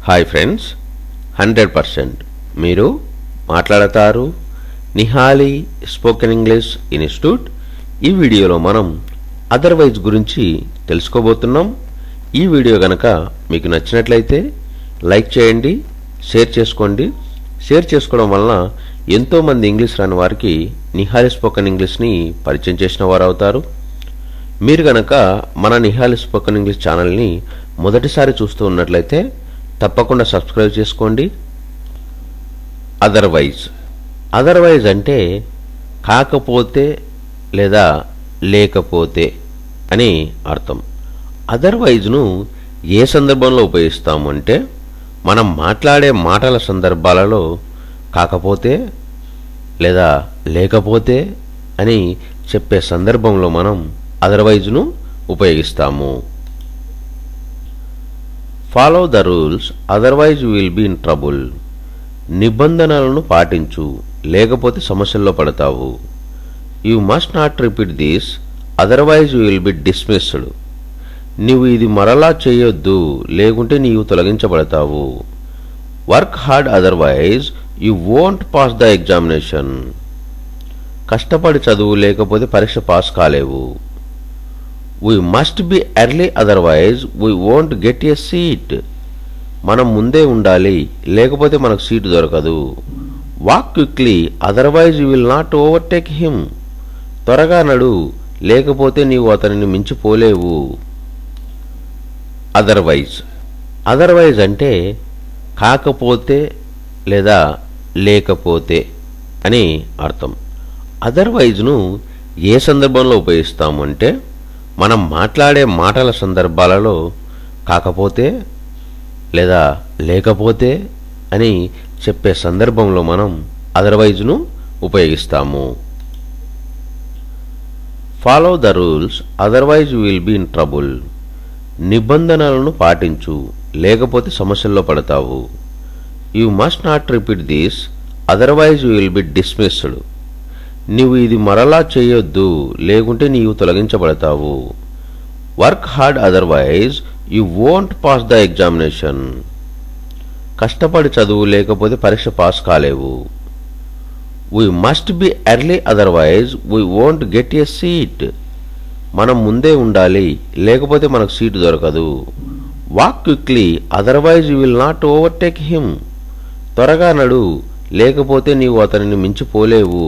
Hi friends, 100% మీరు మాట్లాడతారు Nihali spoken English institute. ఈ వీడియోలో మనం అదర్వైజ్ గురించి తెలుసుకోబోతున్నాం. ఈ వీడియో గనక మీకు నచ్చినట్లయితే లైక్ చేయండి, షేర్ చేసుకోండి. షేర్ చేసుకోవడం వలన ఎంతోమంది ఇంగ్లీష్ రాని వారికి నిహాలి స్పోకెన్ ఇంగ్లీష్ని పరిచయం చేసిన వారు అవుతారు. మీరు గనక మన నిహాలి స్పోకెన్ ఇంగ్లీష్ ఛానల్ని మొదటిసారి చూస్తూ ఉన్నట్లయితే తప్పకుండా సబ్స్క్రైబ్ చేసుకోండి. అదర్వైజ్ అంటే కాకపోతే లేదా లేకపోతే అని అర్థం. అదర్వైజ్ను ఏ సందర్భంలో ఉపయోగిస్తాము అంటే మనం మాట్లాడే మాటల సందర్భాలలో కాకపోతే లేదా లేకపోతే అని చెప్పే సందర్భంలో మనం అదర్వైజ్ను ఉపయోగిస్తాము. Follow the rules otherwise you will be in trouble. నిబంధనలను పాటించు, లేకపోతే సమస్యల్లో పడతావు. You must not repeat this otherwise you will be dismissed. నీవు ఇది మరలా చేయొద్దు, లేకుంటే నీవు తొలగించబడతావు. Work hard otherwise you won't pass the examination. కష్టపడి చదువు, లేకపోతే పరీక్ష పాస్ కాలేవు. We must be early otherwise we won't get a seat. మనం ముందే ఉండాలి, లేకపోతే మనకు సీటు దొరకదు. Walk quickly otherwise you will not overtake him. త్వరగా నడు, లేకపోతే నీవు అతనిని మించిపోలేవు. అదర్వైజ్ అంటే కాకపోతే లేదా లేకపోతే అని అర్థం. అదర్వైజ్ను ఏ సందర్భంలో ఉపయోగిస్తాము అంటే మనం మాట్లాడే మాటల సందర్భాలలో కాకపోతే లేదా లేకపోతే అని చెప్పే సందర్భంలో మనం అదర్వైజ్ను ఉపయోగిస్తాము. Follow the rules otherwise you will be in trouble. నిబంధనలను పాటించు, లేకపోతే సమస్యల్లో పడతావు. You must not repeat this otherwise you will be dismissed. నీవు ఇది మరలా చేయొద్దు, లేకుంటే నీవు తొలగించబడతావు. Work hard otherwise you won't pass the examination. కష్టపడి చదువు, లేకపోతే పరీక్ష పాస్ కాలేవు. We must be early otherwise we won't get a seat. మనం ముందే ఉండాలి, లేకపోతే మనకు సీటు దొరకదు. Walk quickly otherwise you will not overtake him. త్వరగా నడు, లేకపోతే నీవు అతనిని మించిపోలేవు.